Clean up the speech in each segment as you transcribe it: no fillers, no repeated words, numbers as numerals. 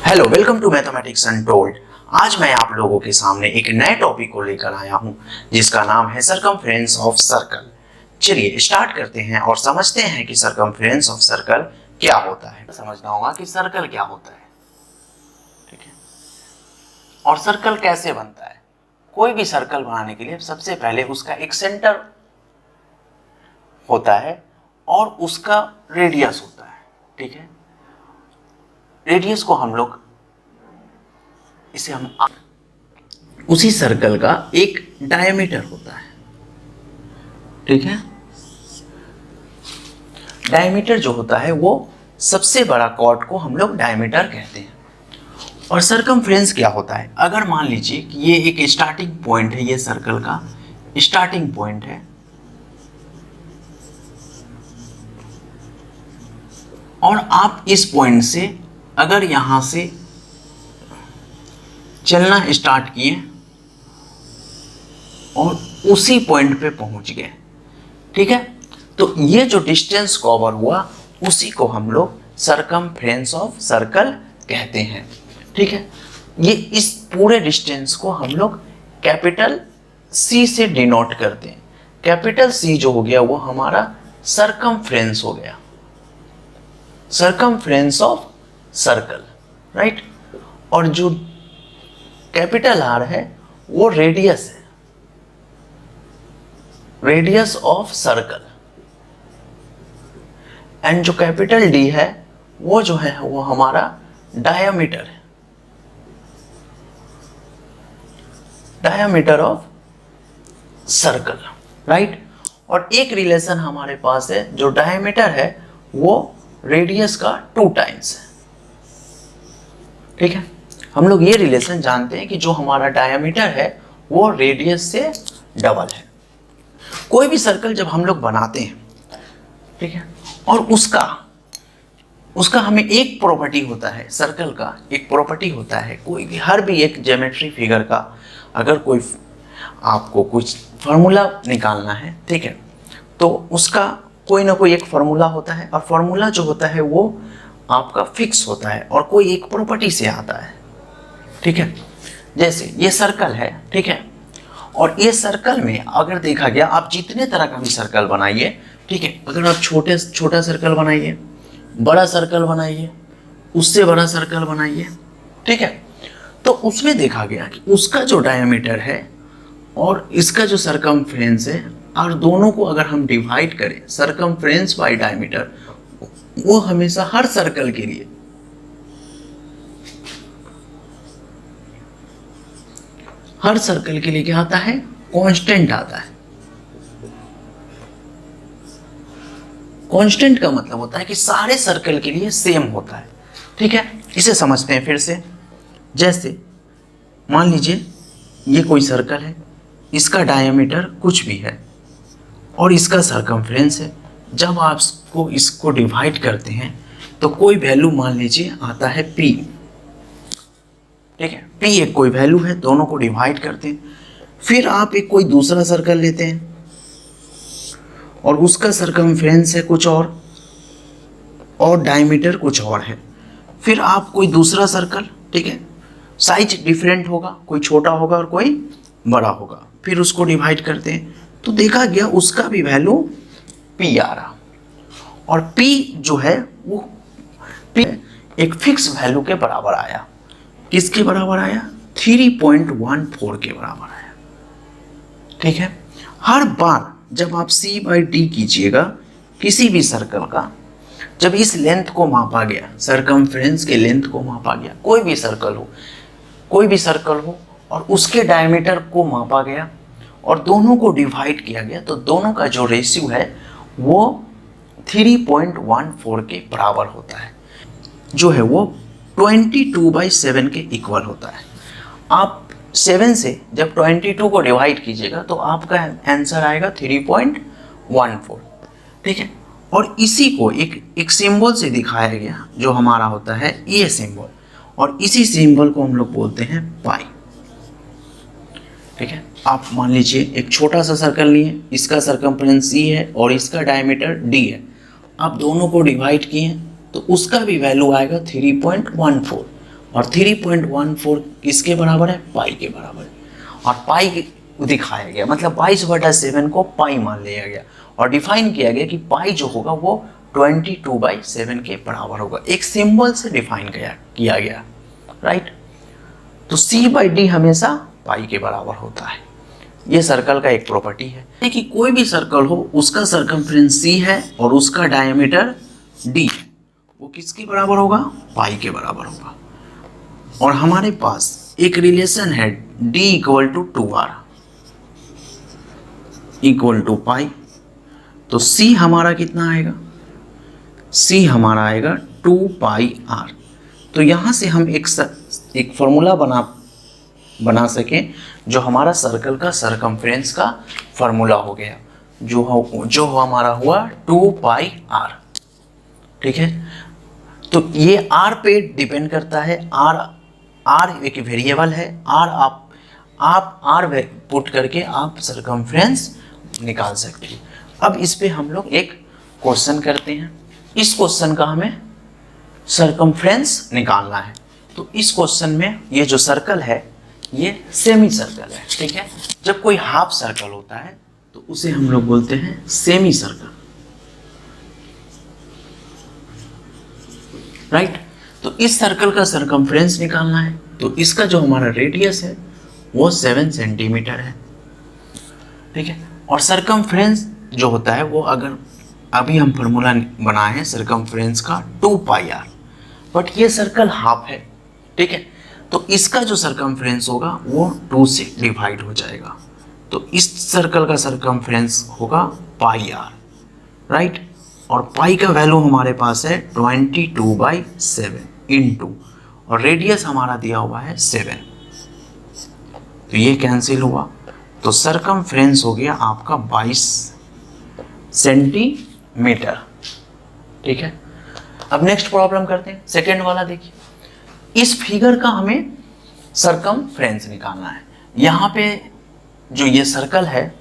Hello, welcome to mathematics untold. आज मैं आप लोगों के सामने एक नए टॉपिक को लेकर आया हूं जिसका नाम है सरकमफ्रेंस ऑफ सर्कल। चलिए स्टार्ट करते हैं और समझते हैं कि सरकमफ्रेंस ऑफ सर्कल क्या होता है। समझना होगा कि सर्कल क्या होता है, ठीक है, और सर्कल कैसे बनता है। कोई भी सर्कल बनाने के लिए सबसे पहले उसका एक सेंटर होता है और उसका रेडियस होता है, ठीक है। रेडियस को हम लोग उसी सर्कल का एक डायमीटर होता है, ठीक है। डायमीटर जो होता है वो सबसे बड़ा कॉर्ड को हम लोग डायमीटर कहते हैं। और सरकमफ्रेंस क्या होता है, अगर मान लीजिए कि ये एक स्टार्टिंग पॉइंट है, ये सर्कल का स्टार्टिंग पॉइंट है और आप इस पॉइंट से अगर यहां से चलना स्टार्ट किए और उसी पॉइंट पे पहुंच गए, ठीक है, तो ये जो डिस्टेंस कवर हुआ उसी को हम लोग सरकमफ्रेंस ऑफ सर्कल कहते हैं, ठीक है। ये इस पूरे डिस्टेंस को हम लोग कैपिटल सी से डिनोट करते हैं। कैपिटल सी जो हो गया वो हमारा सरकमफ्रेंस हो गया, सरकमफ्रेंस ऑफ सर्कल, राइट। और जो कैपिटल आर है वो रेडियस है, रेडियस ऑफ सर्कल। एंड जो कैपिटल डी है वो जो है वो हमारा डायमीटर है, डायमीटर ऑफ सर्कल, राइट। और एक रिलेशन हमारे पास है, जो डायमीटर है वो रेडियस का 2 टाइम्स है, ठीक है। हम लोग ये रिलेशन जानते हैं कि जो हमारा डायमीटर है वो रेडियस से डबल है। कोई भी सर्कल जब हम लोग बनाते हैं, ठीक है, और उसका हमें एक प्रॉपर्टी होता है, सर्कल का एक प्रॉपर्टी होता है। कोई भी हर भी एक ज्योमेट्री फिगर का अगर कोई आपको कुछ फार्मूला निकालना है, ठीक है, तो उसका कोई ना कोई एक फार्मूला होता है और फार्मूला जो होता है वो आपका फिक्स होता है और कोई एक प्रॉपर्टी से आता है, ठीक है। जैसे ये सर्कल है, ठीक है, और ये सर्कल में अगर देखा गया, आप जितने तरह का भी सर्कल बनाइए, ठीक है, अगर आप छोटा सर्कल बनाइए, बड़ा सर्कल बनाइए, उससे बड़ा सर्कल बनाइए, ठीक है, तो उसमें देखा गया कि उसका जो डायमीटर है और इसका जो सरकमफ्रेंस है, और दोनों को अगर हम डिवाइड करें सरकमफ्रेंस बाय डायमीटर, वो हमेशा हर सर्कल के लिए क्या आता है, कांस्टेंट आता है। कांस्टेंट का मतलब होता है कि सारे सर्कल के लिए सेम होता है, ठीक है। इसे समझते हैं फिर से। जैसे मान लीजिए ये कोई सर्कल है, इसका डायमीटर कुछ भी है और इसका सरकमफ्रेंस है। जब आप इसको डिवाइड करते हैं तो कोई वैल्यू मान लीजिए आता है P, ठीक है, P एक कोई वैल्यू है, दोनों को डिवाइड करते हैं। फिर आप एक कोई दूसरा सर्कल लेते हैं और उसका सरकमफ्रेंस है कुछ और डायमीटर कुछ और है। फिर आप कोई दूसरा सर्कल, ठीक है, साइज डिफरेंट होगा, कोई छोटा होगा और कोई बड़ा होगा, फिर उसको डिवाइड करते हैं तो देखा गया उसका भी वैल्यू P आ रहा। और P जो है वो P एक फिक्स वैल्यू के बराबर आया। किसके बराबर आया? 3.14 के बराबर आया, ठीक है। हर बार जब आप C/D कीजिएगा किसी भी सर्कल का, जब इस लेंथ को मापा गया, सरकमफ्रेंस के लेंथ को मापा गया, कोई भी सर्कल हो और उसके डायमीटर को मापा गया और दोनों को डिवाइड किया गया, तो दोनों का जो रेशियो है वो 3.14 के बराबर होता है, जो है वो 22/7 के इक्वल होता है। आप 7 से जब 22 को डिवाइड कीजिएगा तो आपका आंसर आएगा 3.14, ठीक है। और इसी को एक सिंबल से दिखाया गया जो हमारा होता है ये सिंबल, और इसी सिंबल को हम लोग बोलते हैं पाई, ठीक है। आप मान लीजिए एक छोटा सा सर्कल लिए, इसका सरकमफ्रेंस C है और इसका डायमीटर D है, आप दोनों को डिवाइड किए तो उसका भी वैल्यू आएगा 3.14 और 3.14 किसके बराबर है, पाई के बराबर है। और पाई दिखाया गया, मतलब 22/7 को पाई मान लिया गया और डिफाइन किया गया कि पाई जो होगा वो 22/7 के बराबर होगा, एक सिंबल से डिफाइन किया गया, राइट। तो C/D हमेशा पाई के बराबर होता है। ये सर्कल का एक प्रॉपर्टी है कि कोई भी सर्कल हो उसका सरकमफ्रेंस C है और उसका डायमीटर D है, वो किसके बराबर होगा, पाई के बराबर होगा। और हमारे पास एक रिलेशन है D = 2R = पाई, तो C हमारा कितना आएगा, C हमारा आएगा 2πr। तो यहाँ से हम एक फॉर्मूला बना सकें जो हमारा सर्कल का सरकमफ्रेंस का फॉर्मूला हो गया, जो हमारा हुआ 2πr, ठीक है। तो ये r पे डिपेंड करता है, r एक वेरिएबल है, आप r पुट करके आप सरकमफ्रेंस निकाल सकते हैं। अब इस पे हम लोग एक क्वेश्चन करते हैं, इस क्वेश्चन का हमें सरकमफ्रेंस निकालना है। तो इस क्वेश्चन में ये जो सर्कल है ये सेमी सर्कल है, ठीक है। जब कोई हाफ सर्कल होता है तो उसे हम लोग बोलते हैं सेमी सर्कल, राइट। तो इस सर्कल का सरकमफ्रेंस निकालना है, तो इसका जो हमारा रेडियस है वो 7 सेंटीमीटर है, ठीक है। और सरकमफ्रेंस जो होता है वो, अगर अभी हम फार्मूला बनाए हैं सरकमफ्रेंस का 2πr, बट ये सर्कल हाफ है, ठीक है। तो इसका जो सरकमफ्रेंस होगा वो 2 से डिवाइड हो जाएगा, तो इस सर्कल का सरकमफ्रेंस होगा πr, राइट। और पाई का वैल्यू हमारे पास है 22/7 इंटू, और रेडियस हमारा दिया हुआ है 7, तो ये कैंसिल हुआ, तो सरकमफ्रेंस हो गया आपका 22 सेंटीमीटर, ठीक है। अब नेक्स्ट प्रॉब्लम करते हैं, सेकेंड वाला देखिए। इस फिगर का हमें सरकमफ्रेंस निकालना है। यहाँ पे जो ये सर्कल है,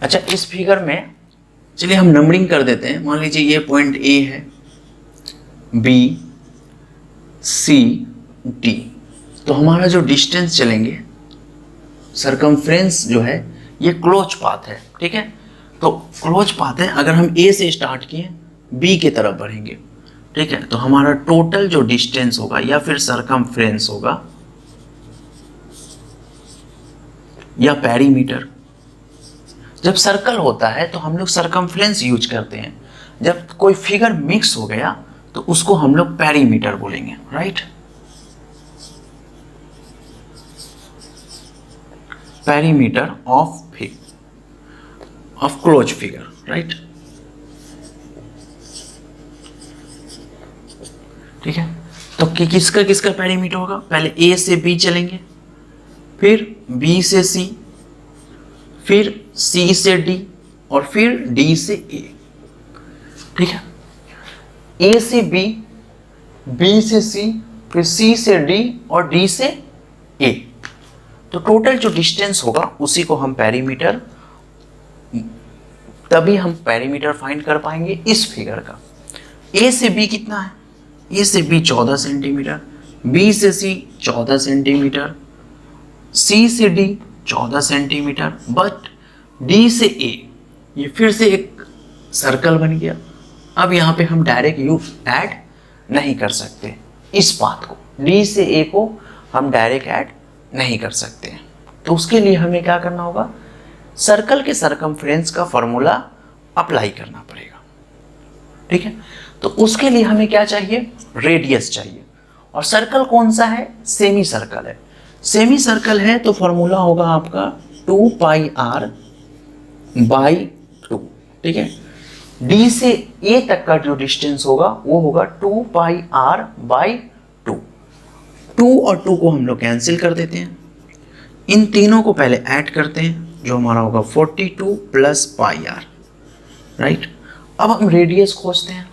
अच्छा इस फिगर में चलिए हम नंबरिंग कर देते हैं। मान लीजिए ये पॉइंट A है, B, C, D, तो हमारा जो डिस्टेंस चलेंगे सरकमफ्रेंस जो है ये क्लोज पाथ है, ठीक है। तो क्लोज पाथ है, अगर हम A से स्टार्ट किए B की तरफ बढ़ेंगे, ठीक है, तो हमारा टोटल जो डिस्टेंस होगा या फिर सरकमफ्रेंस होगा या पेरीमीटर। जब सर्कल होता है तो हम लोग सरकमफ्रेंस यूज करते हैं, जब कोई फिगर मिक्स हो गया तो उसको हम लोग पेरीमीटर बोलेंगे, right. Perimeter of close figure, right, ठीक है। तो किसका पेरीमीटर होगा, पहले A से B चलेंगे, फिर B से C, फिर C से D और फिर D से A, ठीक है। A से B, B से C, फिर C से D और D से A, तो टोटल जो डिस्टेंस होगा उसी को हम पेरीमीटर, तभी हम पेरीमीटर फाइंड कर पाएंगे इस फिगर का। A से B कितना है, A से B 14 सेंटीमीटर, B से C 14 सेंटीमीटर, C से D 14 सेंटीमीटर, बट D से A ये फिर से एक सर्कल बन गया। अब यहाँ पे हम डायरेक्ट ऐड नहीं कर सकते इस पाथ को, D से A को हम डायरेक्ट ऐड नहीं कर सकते हैं, तो उसके लिए हमें क्या करना होगा, सर्कल के सरकमफ्रेंस का फॉर्मूला अप्लाई करना पड़ेगा, ठीक है। तो उसके लिए हमें क्या चाहिए, रेडियस चाहिए, और सर्कल कौन सा है, सेमी सर्कल है। सेमी सर्कल है तो फॉर्मूला होगा आपका 2πr/2, ठीक है। D से A तक का जो डिस्टेंस होगा वो होगा 2πr/2। 2 और 2 को हम लोग कैंसिल कर देते हैं, इन तीनों को पहले ऐड करते हैं, जो हमारा होगा 42 + πr, राइट। अब हम रेडियस खोजते हैं।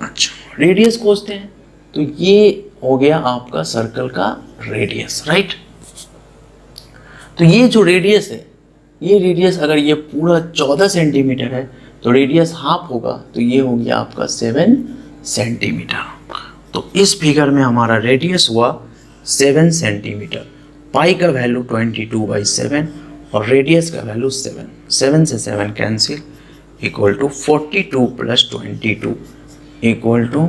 अच्छा रेडियस खोजते हैं, तो ये हो गया आपका सर्कल का रेडियस, राइट। तो ये जो रेडियस है, ये रेडियस अगर ये पूरा 14 सेंटीमीटर है तो रेडियस हाफ होगा, तो ये हो गया आपका 7 सेंटीमीटर। तो इस फिगर में हमारा रेडियस हुआ 7 सेंटीमीटर, पाई का वैल्यू 22/7 और रेडियस का वैल्यू 7, 7 से 7 cancel, equal to 42 + 22 equal to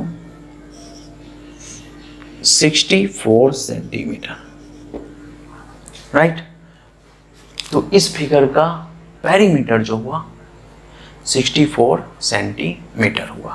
64 centimetre, right. तो इस फिगर का पेरीमीटर जो हुआ 64 सेंटीमीटर हुआ।